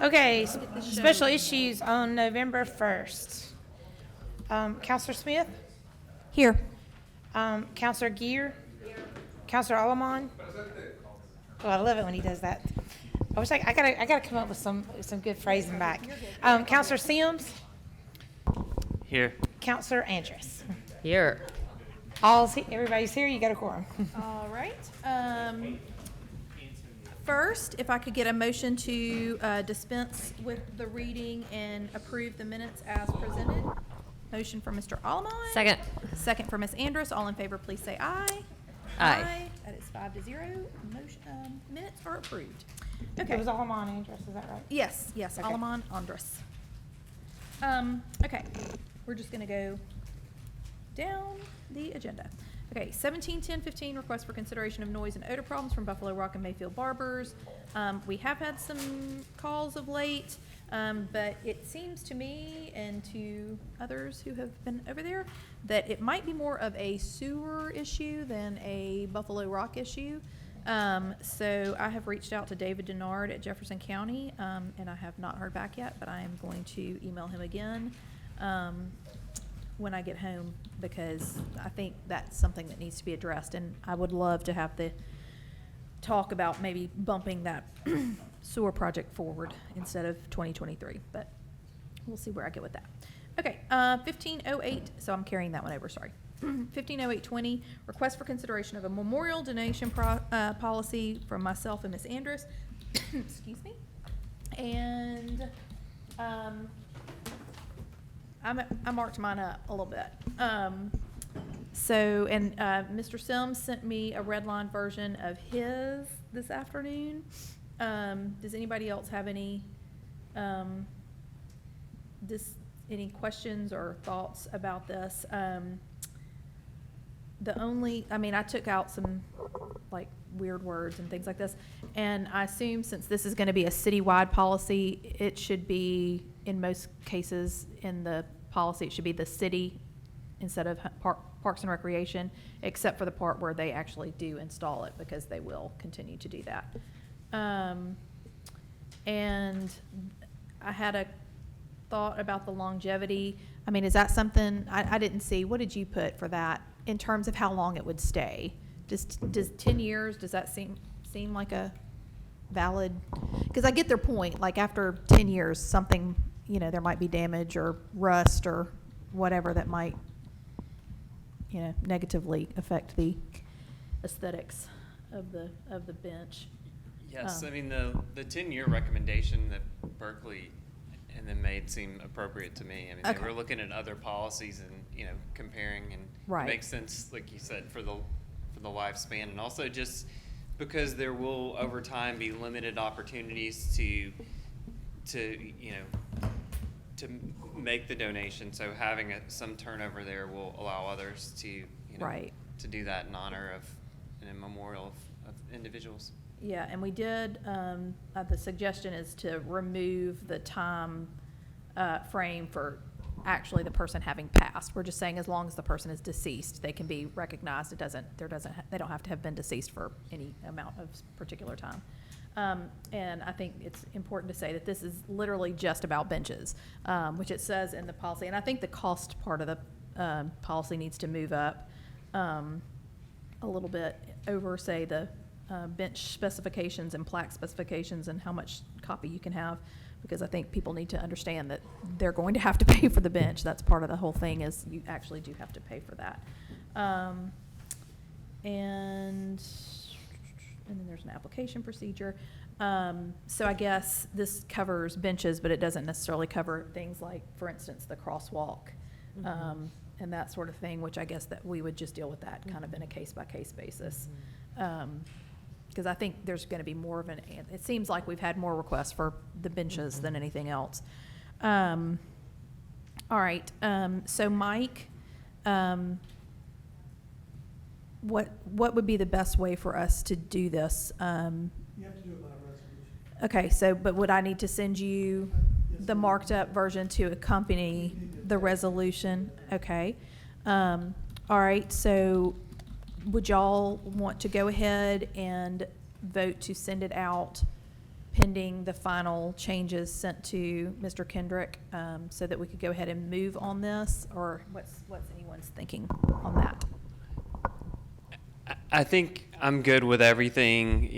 Okay, special issues on November 1st. Counselor Smith? Here. Counselor Gear? Counselor Alamon? Oh, I love it when he does that. I wish I gotta come up with some good phrasing back. Counselor Sims? Here. Counselor Andrus? Here. Everybody's here, you got a quorum. All right. First, if I could get a motion to dispense with the reading and approve the minutes as presented. Motion for Mr. Almond. Second. Second for Ms. Andrus. All in favor, please say aye. Aye. That is 5-0. Motion, minutes are approved. It was Alamon Andrus, is that right? Yes, Okay. Alamon Andrus. Okay, we're just gonna go down the agenda. Okay, 17-10-15, request for consideration of noise and odor problems from Buffalo Rock and Mayfield Barbers. We have had some calls of late, but it seems to me and to others who have been over there that it might be more of a sewer issue than a Buffalo Rock issue. So I have reached out to David Denard at Jefferson County, and I have not heard back yet, but I am going to email him again when I get home, because I think that's something that needs to be addressed, and I would love to have the talk about maybe bumping that sewer project forward instead of 2023, but we'll see where I get with that. Okay, 1508, so I'm carrying that one over, sorry. 150820, request for consideration of a memorial donation policy from myself and Ms. Andrus. Excuse me. And I marked mine up a little bit. Mr. Sims sent me a red line version of his this afternoon. Does anybody else have any questions or thoughts about this? I took out some like weird words and things like this, and I assume since this is going to be a citywide policy, it should be, in most cases in the policy, it should be the city instead of Parks and Recreation, except for the part where they actually do install it, because they will continue to do that. And I had a thought about the longevity. I mean, is that something, I didn't see, what did you put for that in terms of how long it would stay? Does 10 years, does that seem like a valid, because I get their point, like after 10 years, something, there might be damage or rust or whatever that might, negatively affect the aesthetics of the bench. Yes, I mean, the 10-year recommendation that Berkeley and then made seem appropriate to me. I mean, Okay. they were looking at other policies and, comparing, and Right. it makes sense, like you said, for the lifespan, and also just because there will over time be limited opportunities to make the donation. So having some turnover there will allow others to Right. to do that in honor of and in memorial of individuals. Yeah, and we did, the suggestion is to remove the time frame for actually the person having passed. We're just saying as long as the person is deceased, they can be recognized. They don't have to have been deceased for any amount of particular time. And I think it's important to say that this is literally just about benches, which it says in the policy. And I think the cost part of the policy needs to move up a little bit over, say, the bench specifications and plaque specifications and how much copy you can have, because I think people need to understand that they're going to have to pay for the bench. That's part of the whole thing, is you actually do have to pay for that. And then there's an application procedure. So I guess this covers benches, but it doesn't necessarily cover things like, for instance, the crosswalk, and that sort of thing, which I guess that we would just deal with that kind of in a case-by-case basis. Because I think there's going to be more of it seems like we've had more requests for the benches than anything else. All right, so Mike, what would be the best way for us to do this? You have to do it by resolution. Okay, so, but would I need to send you the marked up version to accompany the resolution? Okay. All right, so would y'all want to go ahead and vote to send it out pending the final changes sent to Mr. Kendrick, so that we could go ahead and move on this, or what's anyone's thinking on that? I think I'm good with everything,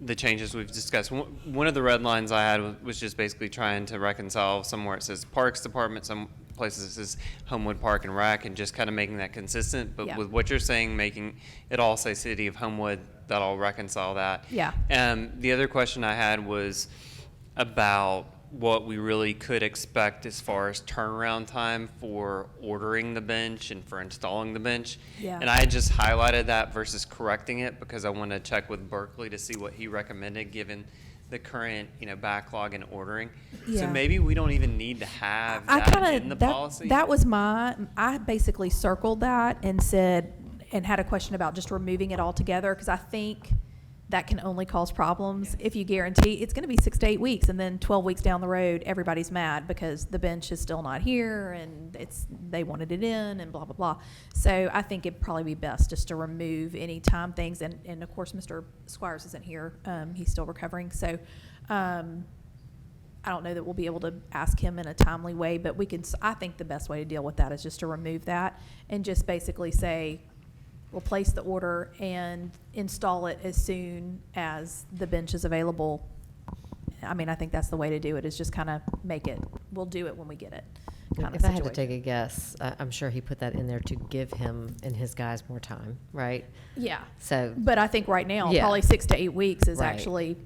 the changes we've discussed. One of the red lines I had was just basically trying to reconcile somewhere it says Parks Department, some places it says Homewood Park and Rec, and just kind of making that consistent. But Yeah. with what you're saying, making it all say City of Homewood, that'll reconcile that. Yeah. The other question I had was about what we really could expect as far as turnaround time for ordering the bench and for installing the bench. Yeah. And I had just highlighted that versus correcting it because I want to check with Berkeley to see what he recommended given the current, backlog in ordering. Yeah. So maybe we don't even need to have I that kind in the of, policy. that was I basically circled that and said, and had a question about just removing it altogether, because I think that can only cause problems if you guarantee it's going to be 6 to 8 weeks, and then 12 weeks down the road, everybody's mad because the bench is still not here and they wanted it in and blah, blah, blah. So I think it'd probably be best just to remove any time things. And of course, Mr. Squires isn't here. He's still recovering. So, I don't know that we'll be able to ask him in a timely way, but I think the best way to deal with that is just to remove that and just basically say, we'll place the order and install it as soon as the bench is available. I mean, I think that's the way to do it, is just kind of we'll do it when we get it kind of If I had to situation. take a guess, I'm sure he put that in there to give him and his guys more time, right? Yeah. So, But I think right now, Yeah. probably 6 to 8 weeks is Right. actually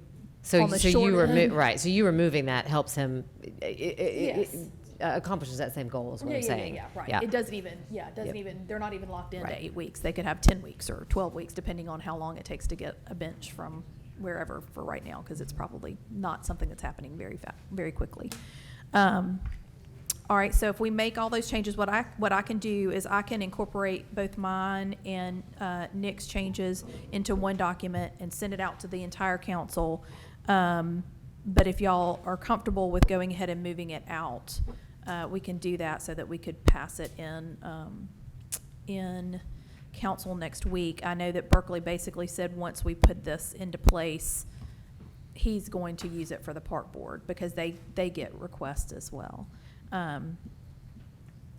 so on the you short end. right. So you removing that helps him. Yes. Accomplishes that same goal, is what I'm saying. Right. Yeah. It doesn't even, Yep. they're not even locked into Right. 8 weeks. They could have 10 weeks or 12 weeks, depending on how long it takes to get a bench from wherever for right now, because it's probably not something that's happening very quickly. All right, so if we make all those changes, what I can do is I can incorporate both mine and Nick's changes into one document and send it out to the entire council. But if y'all are comfortable with going ahead and moving it out, we can do that so that we could pass it in council next week. I know that Berkeley basically said once we put this into place, he's going to use it for the park board because they get requests as well.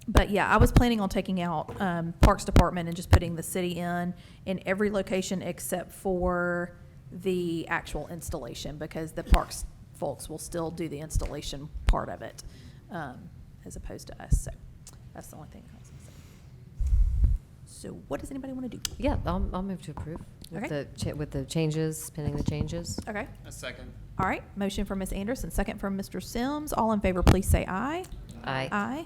But yeah, I was planning on taking out Parks Department and just putting the city in every location except for the actual installation, because the parks folks will still do the installation part of it, as opposed to us. So that's the only thing I was gonna say. So what does anybody want to do? Yeah, I'll move to approve with Okay. with the changes, pending the changes. Okay. A second. All right. Motion from Ms. Anderson, second from Mr. Sims. All in favor, please say aye. Aye. Aye.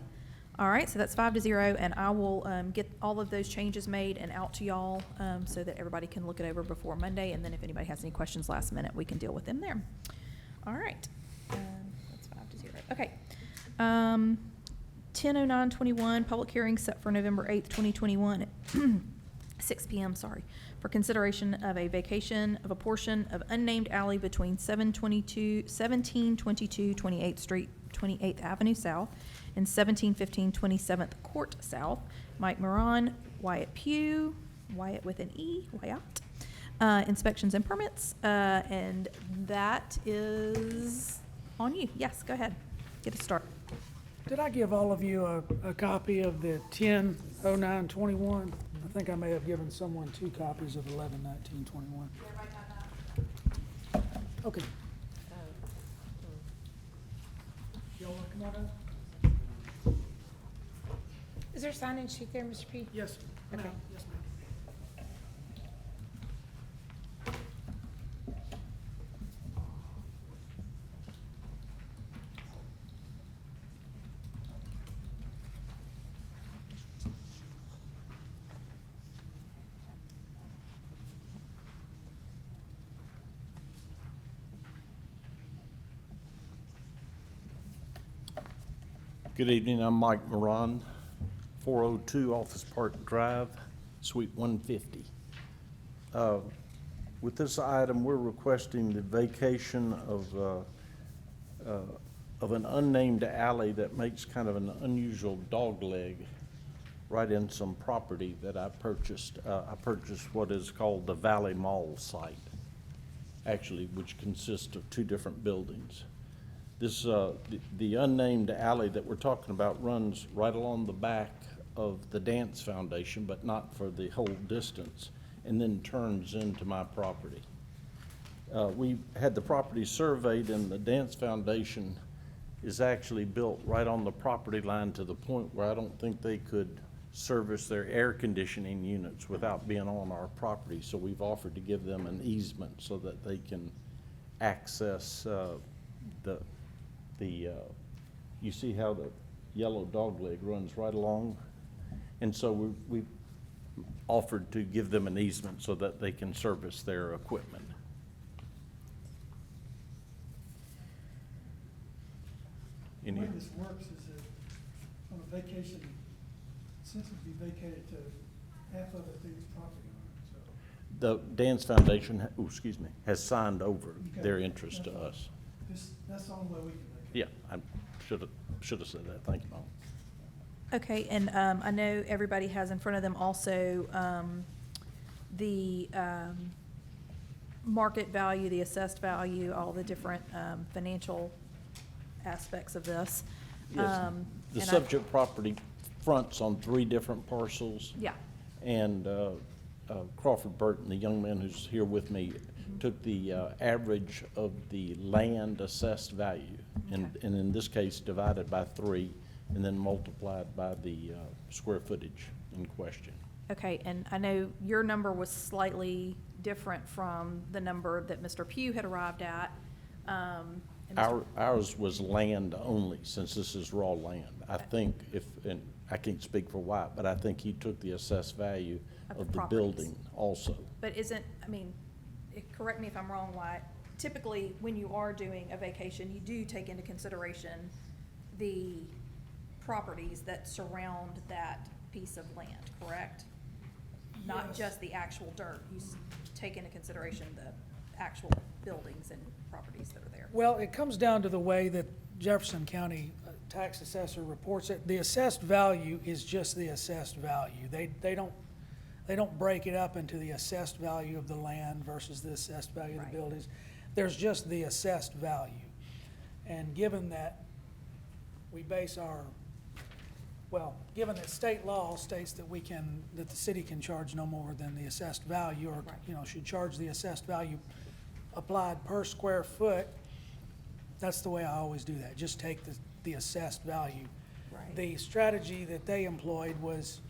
All right, so that's 5-0, and I will get all of those changes made and out to y'all so that everybody can look it over before Monday, and then if anybody has any questions last minute, we can deal with them there. All right. That's 5-0. Okay. 10:09:21, public hearing set for November 8th, 2021 at 6 p.m., for consideration of a vacation of a portion of unnamed alley between 1722 28th Street, 28th Avenue South, and 1715 27th Court South. Mike Moran, Wyatt Pugh, Wyatt with an E, Wyatt. Inspections and permits, and that is on you. Yes, go ahead. Get us started. Did I give all of you a copy of the 10/09/21? I think I may have given someone 2 copies of 11/19/21. Okay. Y'all want to come on up? Is there a sign-in sheet there, Mr. P? Yes, ma'am. Okay. Yes, ma'am. Good evening, I'm Mike Moran, 402 Office Park Drive, Suite 150. With this item, we're requesting the vacation of an unnamed alley that makes kind of an unusual dog leg right in some property that I purchased. I purchased what is called the Valley Mall site. actually, which consists of two different buildings. This, the unnamed alley that we're talking about runs right along the back of the Dance Foundation, but not for the whole distance, and then turns into my property. We had the property surveyed, and the Dance Foundation is actually built right on the property line to the point where I don't think they could service their air conditioning units without being on our property. So we've offered to give them an easement so that they can access you see how the yellow dogleg runs right along? And so we offered to give them an easement so that they can service their equipment. The way this works is that on a vacation, since it'd be vacated to half of it through property owner, so. The Dance Foundation, has signed over Okay, their interest to that's fine. us. That's the only way we can vacate. Yeah, I should have said that. Thank you, Mom. Okay, and I know everybody has in front of them also the market value, the assessed value, all the different financial aspects of this. Yes, the And subject property fronts on 3 different parcels. Yeah, And Crawford Burton, the young man who's here with me, took the average of the land assessed value, and Okay. in this case, divided by 3, and then multiplied by the square footage in question. okay, and I know your number was slightly different from the number that Mr. Pugh had arrived at. And Mr. Ours was land only, since this is raw land. I think and I can't speak for Wyatt, but I think he took the assessed value Of of the the properties. building also. But correct me if I'm wrong, Wyatt, typically, when you are doing a vacation, you do take into consideration the properties that surround that piece of land, correct? Not Yes. just the actual dirt, you take into consideration the actual buildings and properties that are there. Well, it comes down to the way that Jefferson County tax assessor reports it. The assessed value is just the assessed value. They don't break it up into the assessed value of the land versus the assessed value of Right. the buildings. There's just the assessed value. And given that we base given that state law states that that the city can charge no more than the assessed value, or, Right. should charge the assessed value applied per square foot, that's the way I always do that, just take the assessed value. Right. The strategy that they employed was,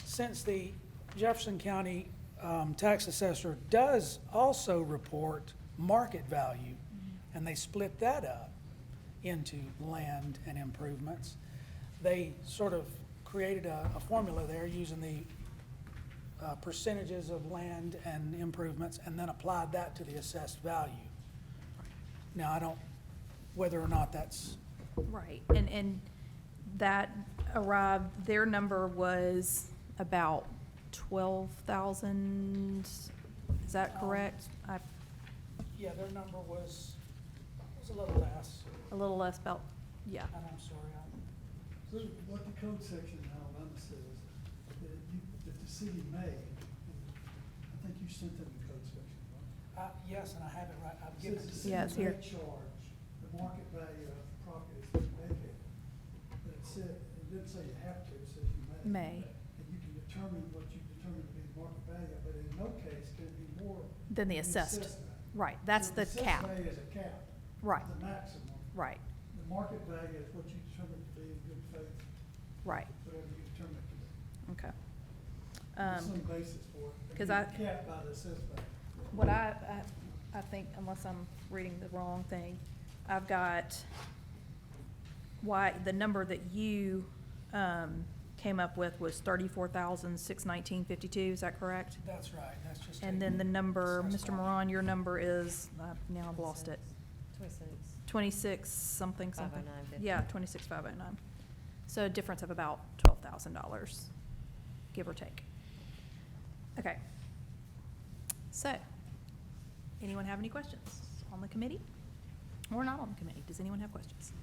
since the Jefferson County tax assessor does also report market value, and they split that up into land and improvements, they sort of created a formula there using the percentages of land and improvements, and then applied that to the assessed value. Now, whether or not that's, Right, and that arrived, their number was about 12,000, is that correct? yeah, their number was a little less, A little less, about, yeah, and I'm sorry, So what the code section in Alabama says, that the city may, and I think you sent them the code section, right? yes, and I have it right, I've It given says it the to city Yeah, it's here. may charge the market value of properties that are vacated. But it didn't say you have to, it says you may. May. And you can determine what you determine to be the market value, but in no case can it be more. Than the than assessed. value. Right, that's So the cap. assessed value is a cap. Right. The maximum. Right, The market value is what you determine to be in good faith, right, whatever you determine it to be. okay. There's some basis for it. but 'cause you're I- capped by the assessed value. What I think, unless I'm reading the wrong thing, I've got the number that you, came up with was 34,619.52, is that correct? That's right, that's just. And then the taking number, assessed Mr. value. Moran, your number is, now I've lost it, 26. 26 something something. 509.50. Yeah, 26,509. So a difference of about $12,000, give or take. Okay. So, anyone have any questions on the committee? Or not on the committee? Does anyone have questions?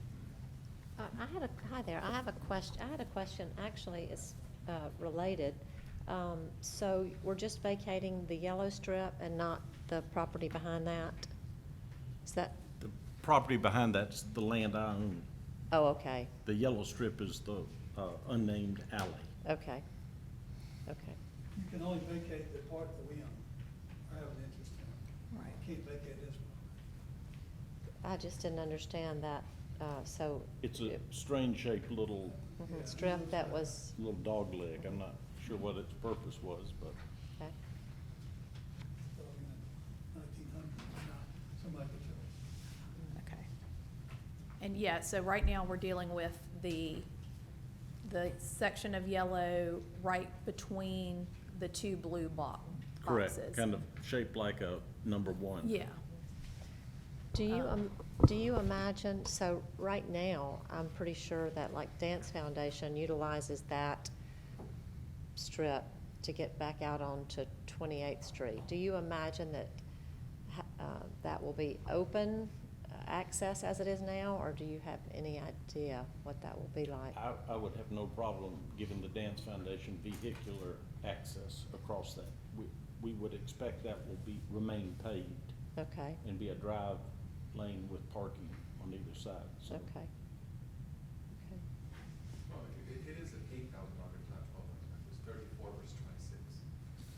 Hi there, I have a question, actually, it's related. So we're just vacating the yellow strip and not the property behind that? Is that, The property behind that's the land I own. oh, okay, The yellow strip is the unnamed alley. okay, okay. You can only vacate the part that we own, or have an interest in. Right. You can't vacate this one. I just didn't understand that, so. It's a strange shaped little Strip that was, dog leg. I'm not sure what its purpose was, but okay. So, in 1900, somebody could tell us. Okay. And yeah, so right now, we're dealing with the section of yellow right between the two blue boxes. correct, kind of shaped like a number 1. Yeah. Do you imagine, so right now, I'm pretty sure that like Dance Foundation utilizes that strip to get back out onto 28th Street. Do you imagine that that will be open access as it is now, or do you have any idea what that will be like? I would have no problem giving the Dance Foundation vehicular access across that. We would expect that will remain paved Okay, and be a drive lane with parking on either side, so. okay. Okay. Well, it is an $8,000, not $12,000. It's 34 versus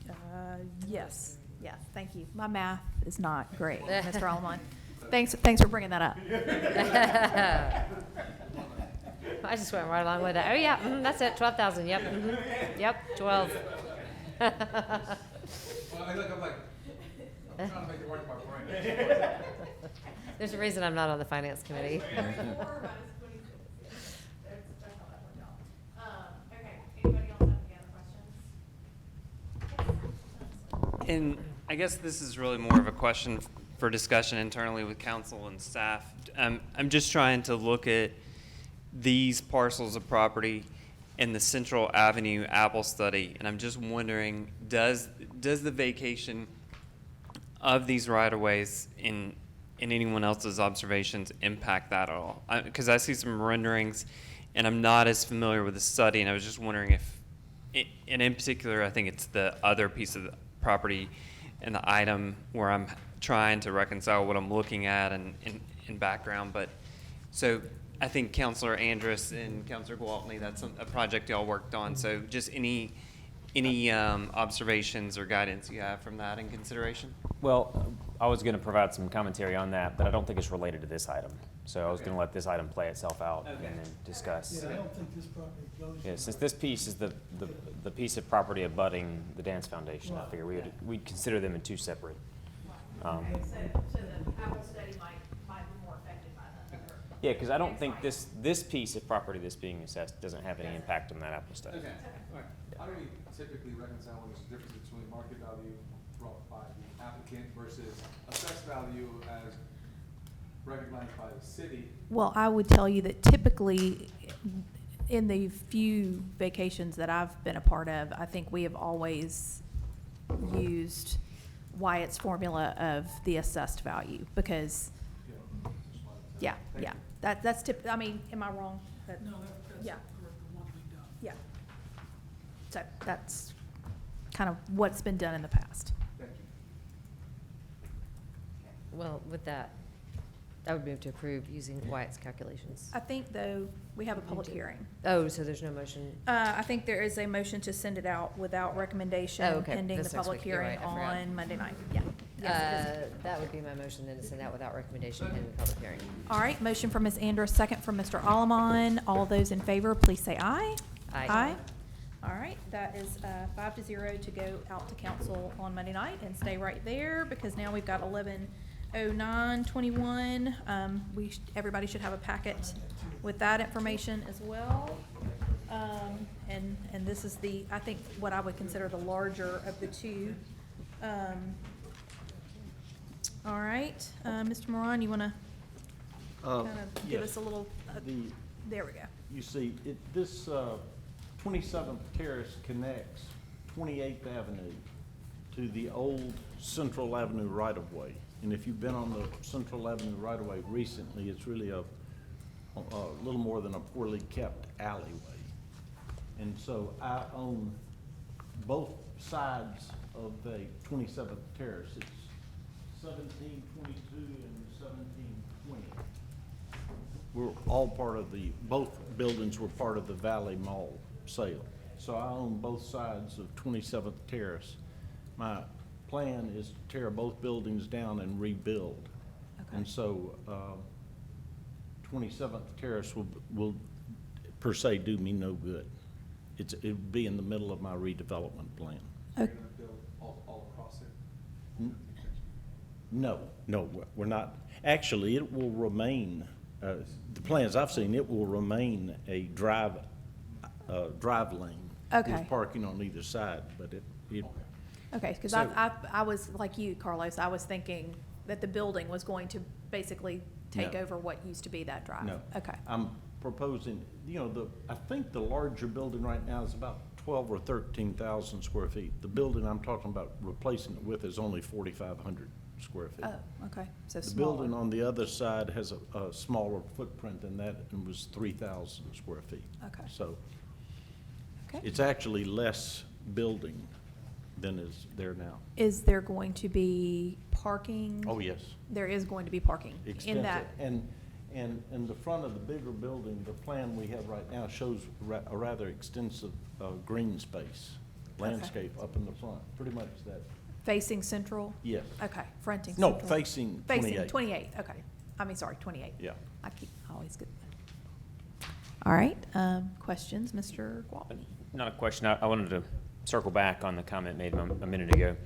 26. Yes, yes, thank you. My math is not great, Mr. Alman. Thanks for bringing that up. I just went right along with it. Oh, yeah, that's it, 12,000, yep, yep, 12. Well, I'm like, I'm trying to make it work in my brain. There's a reason I'm not on the finance committee. And I guess this is really more of a question for discussion internally with council and staff. I'm just trying to look at these parcels of property in the Central Avenue Apple study, and I'm just wondering, does the vacation of these right-of-ways in anyone else's observations impact that at all? Because I see some renderings, and I'm not as familiar with the study, and I was just wondering if, and in particular, I think it's the other piece of the property and the item where I'm trying to reconcile what I'm looking at and in background. But so I think Councilor Andrus and Councilor Gwaltney, that's a project y'all worked on. So just any observations or guidance you have from that in consideration? Well, I was going to provide some commentary on that, but I don't think it's related to this item. So I was going to let this item play itself out and then discuss. Yeah, I don't think this property goes. Yeah, since this piece is the piece of property abutting the Dance Foundation, I figure we'd consider them in two separate. So the Apple study might be more affected by the other. Yeah, because I don't think this piece of property that's being assessed doesn't have any impact on that Apple study. Okay, all right. How do we typically reconcile when there's a difference between market value brought by the applicant versus assessed value as recognized by the city? Well, I would tell you that typically, in the few vacations that I've been a part of, I think we have always used Wyatt's formula of the assessed value, because, yeah, yeah, that's I mean, am I wrong? That- No, that's Yeah. correct, the one we've done. Yeah. So that's kind of what's been done in the past. Thank you. Well, with that, I would move to approve using Wyatt's calculations. I think, though, we have a public hearing. Oh, so there's no motion? I think there is a motion to send it out without recommendation Oh, okay. pending the That's next public week. You're hearing right, I forgot. on Monday night. Yeah. Yes, it is. That would be my motion then, to send out without recommendation pending the public hearing. All right, motion from Ms. Andrus, second from Mr. Alaman. All those in favor, please say aye. Aye. All right, that is 5-0 to go out to council on Monday night, and stay right there, because now we've got 11:09:21. Everybody should have a packet with that information as well. And this is I think, what I would consider the larger of the two. All right, Mr. Moran, you want to kind of give yes. us a little, there we go. You see, this 27th Terrace connects 28th Avenue to the old Central Avenue right-of-way. And if you've been on the Central Avenue right-of-way recently, it's really a little more than a poorly kept alleyway. And so I own both sides of the 27th Terrace. It's 1722 and 1720 were all part of both buildings were part of the Valley Mall sale. So I own both sides of 27th Terrace. My plan is to tear both buildings down and rebuild. Okay. And so 27th Terrace will per se do me no good. It would be in the middle of my redevelopment plan. You're gonna build all across it? No, we're not. Actually, it will remain, the plans I've seen, it will remain a drive lane. Okay. With parking on either side, but it, Okay, because So- I was like you, Carlos, I was thinking that the building was going to basically take No. over what used to be that drive. no. Okay, I'm proposing, I think the larger building right now is about 12 or 13,000 square feet. The building I'm talking about replacing it with is only 4,500 square feet. oh, okay, so The smaller. building on the other side has a smaller footprint than that and was 3,000 square feet. Okay. So Okay. it's actually less building than is there now. Is there going to be parking? Oh, yes. There is going to be parking in Extensive. that. And in the front of the bigger building, the plan we have right now shows a rather extensive green space, landscape up in the front, pretty much that, Facing central? yes. Okay, fronting No, central. facing 28. Facing 28, okay. I mean, sorry, 28. Yeah. I always get that. All right, questions, Mr. Gwaltney? Not a question. I wanted to circle back on the comment made a minute ago.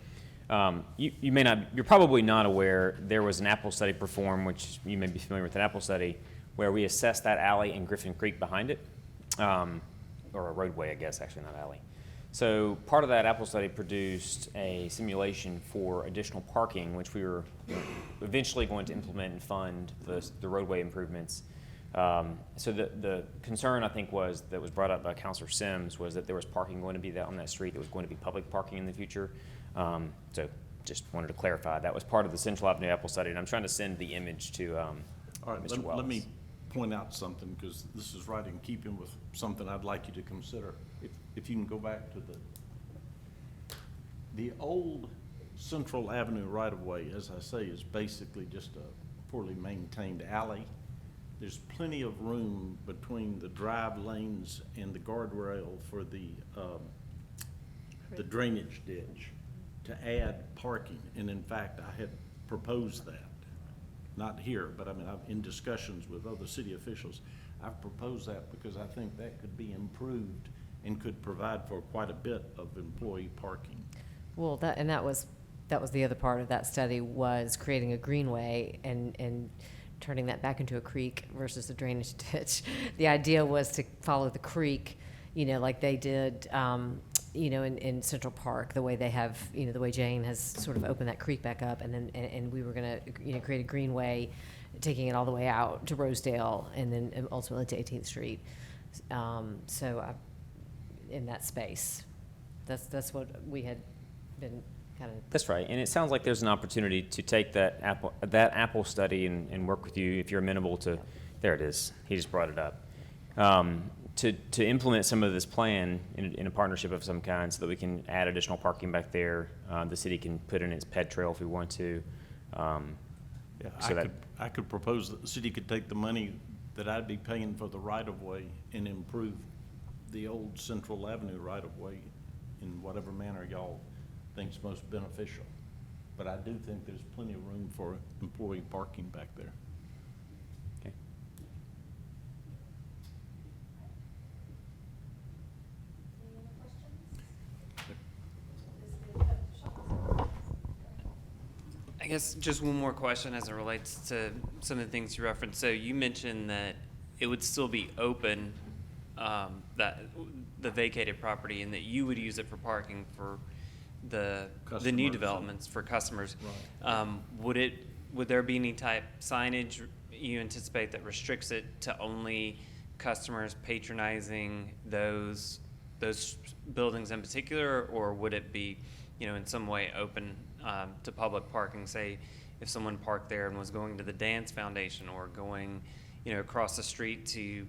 You're probably not aware, there was an Apple study performed, which you may be familiar with an Apple study, where we assessed that alley and Griffin Creek behind it, or a roadway, I guess, actually, not alley. So part of that Apple study produced a simulation for additional parking, which we were eventually going to implement and fund the roadway improvements. So the concern, I think, that was brought up by Councilor Sims was that there was parking going to be on that street that was going to be public parking in the future. So just wanted to clarify, that was part of the Central Avenue Apple study, and I'm trying to send the image to All right, Mr. Wells. let me point out something, because this is right in keeping with something I'd like you to consider. If you can go back to the old Central Avenue right-of-way, as I say, is basically just a poorly maintained alley. There's plenty of room between the drive lanes and the guardrail for the drainage ditch to add parking. And in fact, I had proposed that, not here, but I mean, in discussions with other city officials, I've proposed that because I think that could be improved and could provide for quite a bit of employee parking. Well, that was the other part of that study, was creating a greenway and turning that back into a creek versus a drainage ditch. The idea was to follow the creek, like they did, in Central Park, the way they have, the way Jane has sort of opened that creek back up, and then and we were gonna, create a greenway, taking it all the way out to Rosedale, and then ultimately to 18th Street. In that space, that's what we had been kind of. That's right, and it sounds like there's an opportunity to take that Apple study and work with you if you're amenable to. There it is. He just brought it up. To implement some of this plan in a partnership of some kind, so that we can add additional parking back there. The city can put in its ped trail if we want to. Yeah, So I could propose that the city could take the money that I'd be paying for the right-of-way and improve the old Central Avenue right-of-way in whatever manner y'all think's most beneficial. But I do think there's plenty of room for employee parking back there. Okay. I guess just one more question as it relates to some of the things you referenced. So you mentioned that it would still be open, that the vacated property, and that you would use it for parking for the new Customers. developments for customers. Right. Would there be any type signage you anticipate that restricts it to only customers patronizing those buildings in particular, or would it be, in some way open to public parking? Say, if someone parked there and was going to the Dance Foundation, or going, across the street to,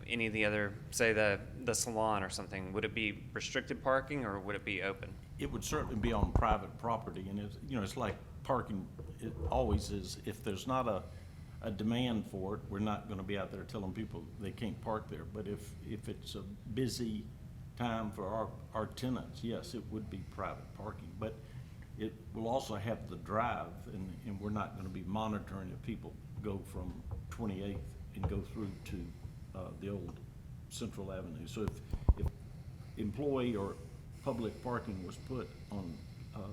any of the other, say the salon or something, would it be restricted parking or would it be open? It would certainly be on private property, and it's like parking, it always is, if there's not a demand for it, we're not gonna be out there telling people they can't park there. But if it's a busy time for our tenants, yes, it would be private parking. But it will also have the drive, and we're not gonna be monitoring if people go from 28th and go through to the old Central Avenue. So if employee or public parking was put on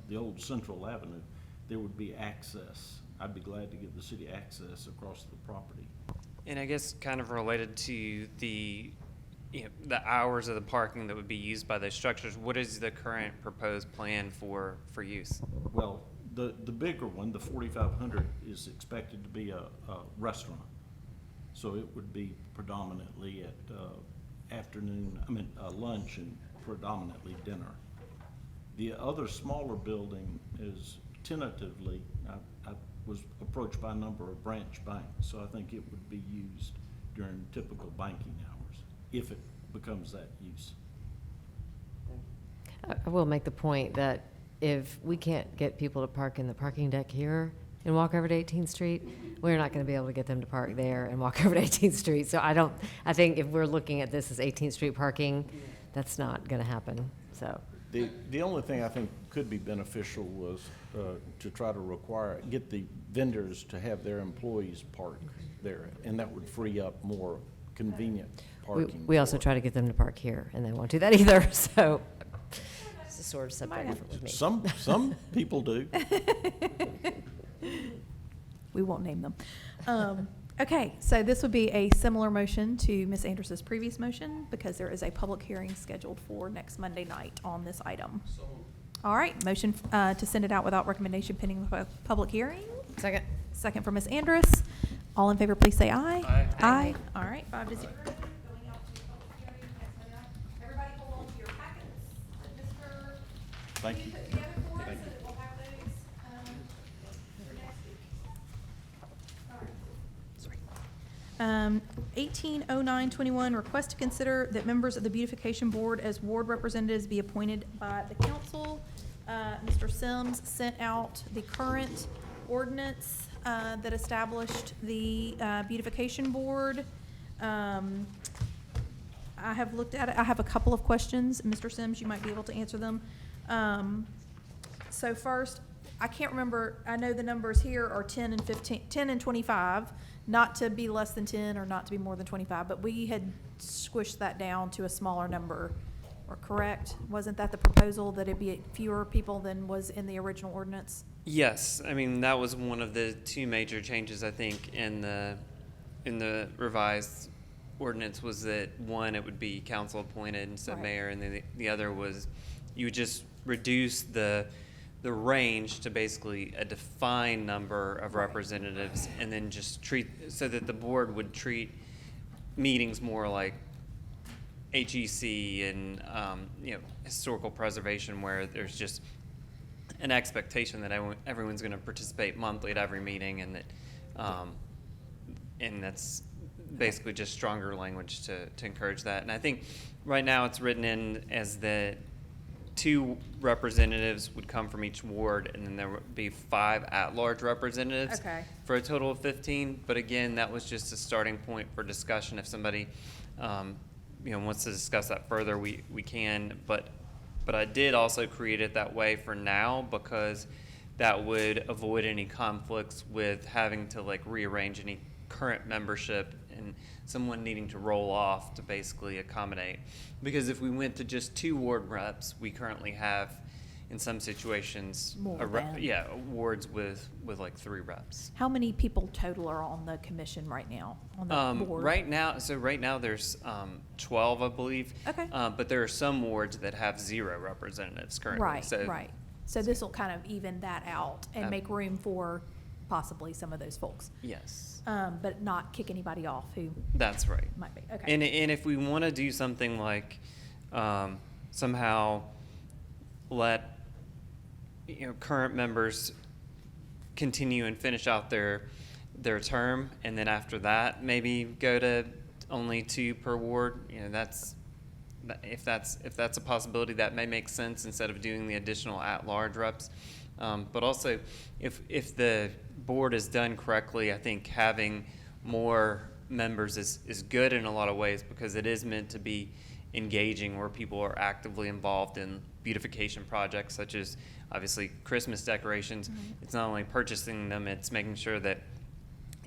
the old Central Avenue, there would be access. I'd be glad to give the city access across the property. And I guess kind of related to the, the hours of the parking that would be used by those structures, what is the current proposed plan for use? Well, the bigger one, the 4,500, is expected to be a restaurant. So it would be predominantly at lunch and predominantly dinner. The other smaller building is tentatively, I was approached by a number of branch banks, so I think it would be used during typical banking hours, if it becomes that use. I will make the point that if we can't get people to park in the parking deck here and walk over to 18th Street, we're not going to be able to get them to park there and walk over to 18th Street. So I think if we're looking at this as 18th Street parking, that's not going to happen, so. The only thing I think could be beneficial was to try to get the vendors to have their employees park there, and that would free up more convenient parking. We also try to get them to park here, and they won't do that either, so it's a sort of subject different with me. Some people do. We won't name them. Okay, so this would be a similar motion to Ms. Anderson's previous motion because there is a public hearing scheduled for next Monday night on this item. All right, motion to send it out without recommendation pending the public hearing. Second. Second from Ms. Andrus. All in favor, please say aye. Aye. Aye. All right, 5-0. Going out to public hearing next Monday night. Everybody hold on to your packets that Mr. Thank Lee you. put together for us, Thank so you. that we'll have those next week. All right. 180921, request to consider that members of the beautification board as ward representatives be appointed by the council. Mr. Sims sent out the current ordinance that established the beautification board. I have looked at it. I have a couple of questions. Mr. Sims, you might be able to answer them. So first, I can't remember, I know the numbers here are 10 and 15, 10 and 25, not to be less than 10 or not to be more than 25, but we had squished that down to a smaller number, or correct? Wasn't that the proposal, that it'd be fewer people than was in the original ordinance? Yes, I mean, that was one of the two major changes, I think, in the revised ordinance, was that one, it would be council appointed instead of Right. mayor, and then the other was you would just reduce the range to basically a defined number of representatives, and then just treat, so that the board would treat meetings more like HEC and, historical preservation, where there's just an expectation that everyone's going to participate monthly at every meeting, and that, and that's basically just stronger language to encourage that. And I think right now it's written in as that 2 representatives would come from each ward, and then there would be 5 at-large representatives. Okay. For a total of 15. But again, that was just a starting point for discussion. If somebody, wants to discuss that further, we can. But I did also create it that way for now, because that would avoid any conflicts with having to rearrange any current membership and someone needing to roll off to basically accommodate. Because if we went to just 2 ward reps, we currently have, in some situations, More than. wards with 3 reps. How many people total are on the commission right now, on the board? Right now there's 12, I believe. Okay. But there are some wards that have 0 representatives currently. Right. So this will kind of even that out and Uh, make room for possibly some of those folks. Yes. But not kick anybody off who That's right. might be, okay. And if we want to do something like somehow let current members continue and finish out their term, and then after that maybe go to only 2 per ward, if that's a possibility, that may make sense instead of doing the additional at-large reps. But also, if the board is done correctly, I think having more members is good in a lot of ways, because it is meant to be engaging, where people are actively involved in beautification projects such as obviously Christmas decorations. It's not only purchasing them, it's making sure that,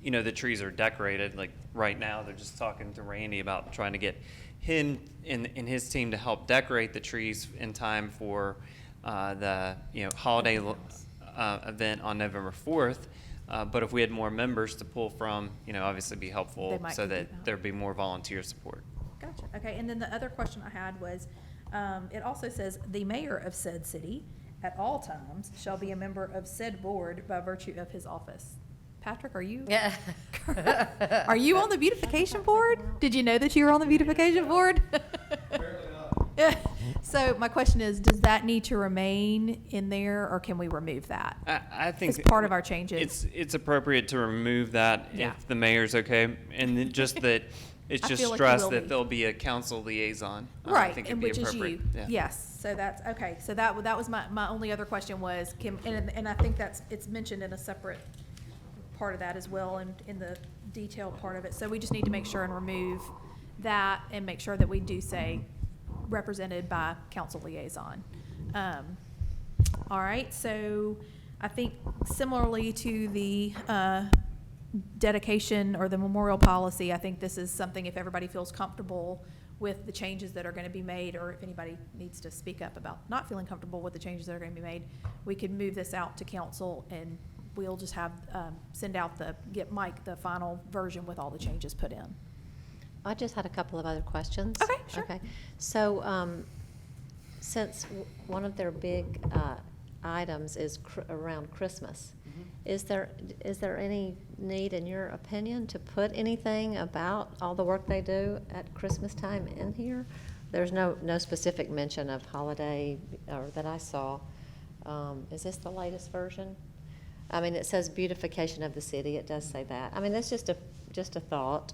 you know, the trees are decorated. Like right now, they're just talking to Randy about trying to get him and his team to help decorate the trees in time for the, you know, holiday event on November 4th. But if we had more members to pull from, you know, obviously be They helpful might so could do that that. there'd be more volunteer support. Gotcha. Okay, and then the other question I had was, it also says, "The mayor of said city at all times shall be a member of said board by virtue of his office." Patrick, are you? Yeah. Are you on the beautification board? Did you know that you were on the beautification board? Apparently not. Yeah. So my question is, does that need to remain in there, or can we remove that? I think It's part of our changes. It's appropriate to remove that Yeah. if the mayor's okay, and then just that it's I just feel like it stressed will that be. the'll be a council liaison. I Right, think and it'd be which is appropriate. you. Yeah. Yes, so that's, okay, so that was my only other question was, and I think it's mentioned in a separate part of that as well, and in the detailed part of it. So we just need to make sure and remove that and make sure that we do say represented by council liaison. All right, so I think similarly to the dedication or the memorial policy, I think this is something, if everybody feels comfortable with the changes that are going to be made, or if anybody needs to speak up about not feeling comfortable with the changes that are going to be made, we could move this out to council, and we'll just have, get Mike the final version with all the changes put in. I just had a couple of other questions. Okay, sure. Okay. So, since one of their big items is around Christmas, is there any need, in your opinion, to put anything about all the work they do at Christmas time in here? There's no specific mention of holiday, or that I saw. Is this the latest version? I mean, it says beautification of the city. It does say that. I mean, that's just a thought.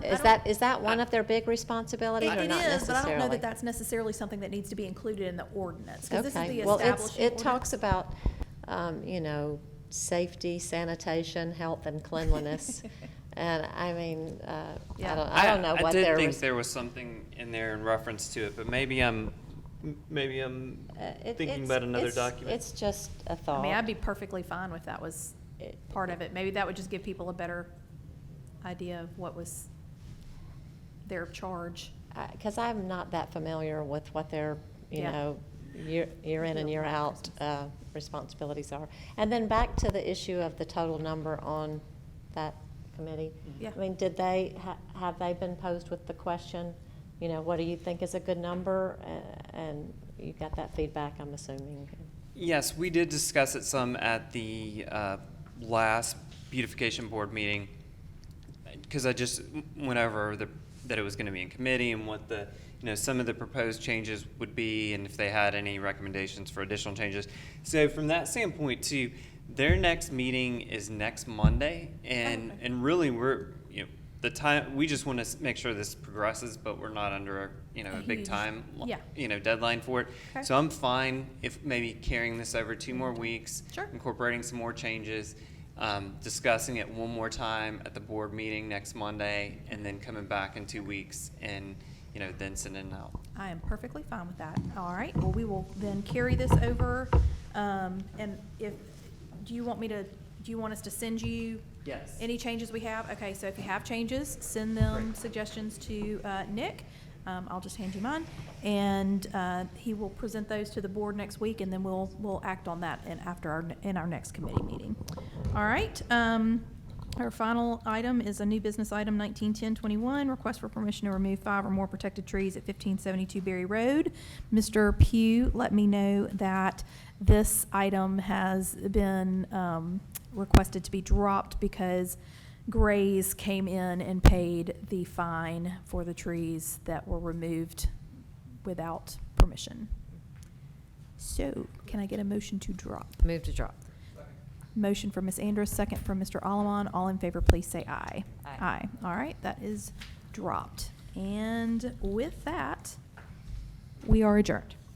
Is that one of their big responsibilities, or It not is, necessarily? but I don't know that that's necessarily something that needs to be included in the ordinance, because this is the Well, establishing it ordinance. talks about, safety, sanitation, health, and cleanliness. And I mean, Yeah. I don't know what I did their. think there was something in there in reference to it, but maybe I'm thinking about another document. It's just a I thought. mean, I'd be perfectly fine if that was part of it. Maybe that would just give people a better idea of what was their charge. Because I'm not that familiar with what their, Yeah. year in and year out responsibilities are. And then back to the issue of the total number on that committee. Yeah. I mean, did they, have they been posed with the question, what do you think is a good number? And you got that feedback, I'm assuming. Yes, we did discuss it some at the last beautification board meeting, because I just went over that it was going to be in committee and what the, some of the proposed changes would be, and if they had any recommendations for additional changes. So from that standpoint too, their next meeting is next Monday, and Okay. and really we're, the time, we just want to make sure this progresses, but we're not under a big huge- time, yeah. deadline for it. Okay. So I'm fine if maybe carrying this over 2 more weeks, Sure. incorporating some more changes, discussing it one more time at the board meeting next Monday, and then coming back in 2 weeks and, then sending it out. I am perfectly fine with that. All right, well, we will then carry this over. And do you want us to send you Yes. any changes we have? Okay, so if you have changes, send them Great. suggestions to Nick. I'll just hand you mine, and he will present those to the board next week, and then we'll act on that in our next committee meeting. All right. Our final item is a new business item 191021, request for permission to remove 5 or more protected trees at 1572 Berry Road. Mr. Pugh let me know that this item has been requested to be dropped because Grays came in and paid the fine for the trees that were removed without permission. So, can I get a motion to drop? Move to drop. Motion from Ms. Andrus, second from Mr. Allamon. All in favor, please say aye. Aye. All right, that is dropped. And with that, we are adjourned.